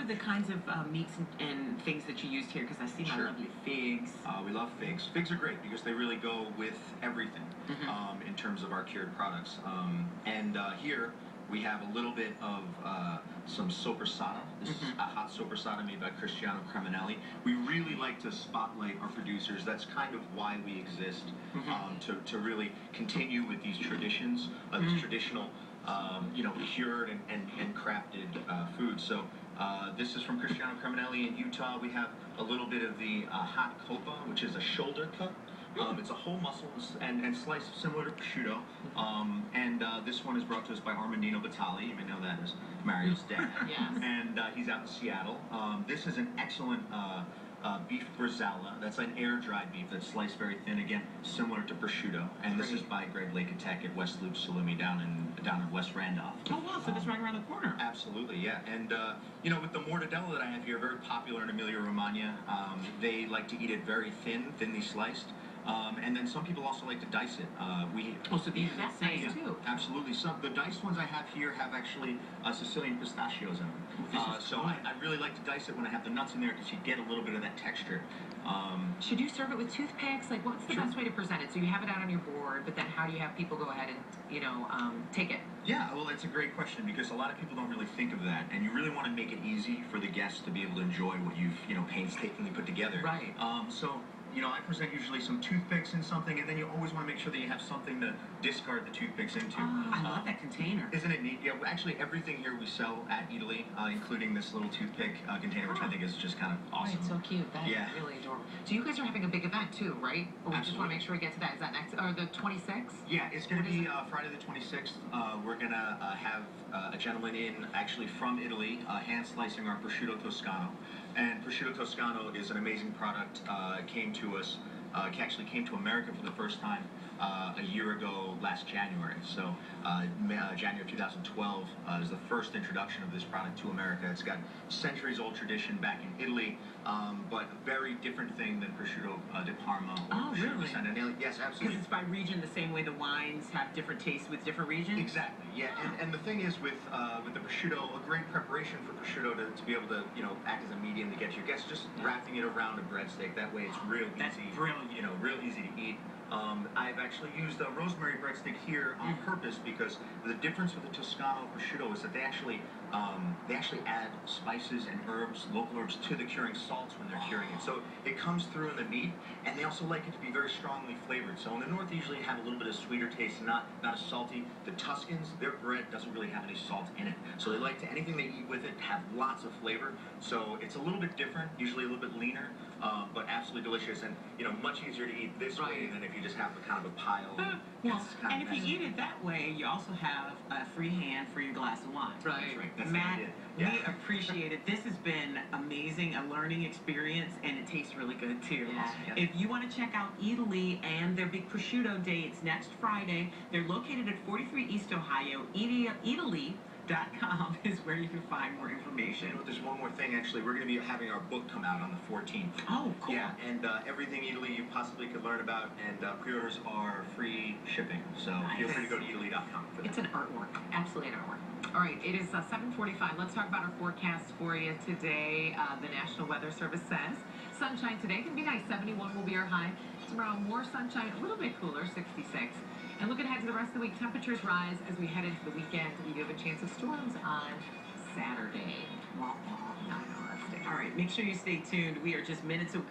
the kinds of meats and things that you used here? Because I see my lovely figs. We love figs. Figs are great because they really go with everything in terms of our cured products. Here we have a little bit of some sopressata. This is a hot sopressata made by Cristiano Cremonelli. We really like to spotlight our producers. That's kind of why we exist, to really continue with these traditions, these traditional, cured and crafted foods. So this is from Cristiano Cremonelli in Utah. We have a little bit of the hot copa, which is a shoulder cut. It's a whole muscle and sliced similar to prosciutto. This one is brought to us by Armandino Vitali. You may know that as Mario's dad. Yes. And he's out in Seattle. This is an excellent beef bresaola. That's an air-dried beef that's sliced very thin, again, similar to prosciutto. And this is by Greg Laketek at West Loop Salumi down in West Randolph. Oh, wow, so that's right around the corner. Absolutely, yeah. And, with the mortadella that I have here, very popular in Emilia-Romagna, they like to eat it very thinly sliced. And then some people also like to dice it. So that's nice too. Absolutely. The diced ones I have here have actually Sicilian pistachios in them. So I really like to dice it when I have the nuts in there because you get a little bit of that texture. Should you serve it with toothpicks? Like, what's the best way to present it? So you have it out on your board, but then how do you have people go ahead and, take it? Yeah, well, that's a great question because a lot of people don't really think of that, and you really want to make it easy for the guests to be able to enjoy what you've, painstakingly put together. Right. I present usually some toothpicks in something, and then you always want to make sure that you have something to discard the toothpicks into. Oh, I love that container. Isn't it neat? Yeah, actually everything here we sell at Italy, including this little toothpick container, which I think is just kind of awesome. Right, so cute. That's really adorable. So you guys are having a big event too, right? Or we just want to make sure we get to that. Is that next, or the 26th? Yeah, it's going to be Friday the 26th. We're going to have a gentleman in, actually from Italy, hand slicing our prosciutto toscano. And prosciutto toscano is an amazing product. Came to us, actually came to America for the first time a year ago last January. So January of 2012 is the first introduction of this product to America. It's got centuries-old tradition back in Italy, but a very different thing than prosciutto di Parma. Oh, really? Yes, absolutely. Because it's by region, the same way the wines have different tastes with different regions? Exactly, yeah. And the thing is with the prosciutto, a great preparation for prosciutto to be able to, act as a medium to get your guests, just wrapping it around a breadstick. That way it's real easy. That's brilliant. Real easy to eat. I've actually used a rosemary breadstick here on purpose because the difference with the Toscano prosciutto is that they actually add spices and herbs, local herbs, to the curing salts when they're curing it. So it comes through in the meat, and they also like it to be very strongly flavored. So in the north, they usually have a little bit of sweeter taste, not as salty. The Tuscans, their bread doesn't really have any salt in it. So they like to, anything they eat with it, have lots of flavor. So it's a little bit different, usually a little bit leaner, but absolutely delicious, and much easier to eat this way than if you just have kind of a pile. And if you eat it that way, you also have a free hand for your glass of wine. Right. That's Matt, we appreciate it. This has been amazing, a learning experience, and it tastes really good too. Yeah. If you want to check out Italy and their big prosciutto day, it's next Friday. They're located at 43 East Ohio. Italy.com is where you can find more information. There's one more thing, actually. We're going to be having our book come out on the 14th. Oh, cool. Yeah, and everything Italy you possibly could learn about, and pre-orders are free shipping. So feel free to go to Italy.com for that. It's an artwork. Absolutely an artwork. All right, it is 7:45. Let's talk about our forecast for you today. The National Weather Service says sunshine today can be nice. 71 will be our high. Tomorrow, more sunshine, a little bit cooler, 66. And looking ahead to the rest of the week, temperatures rise as we head into the weekend. We do have a chance of storms on Saturday. All right, make sure you stay tuned. We are just minutes away.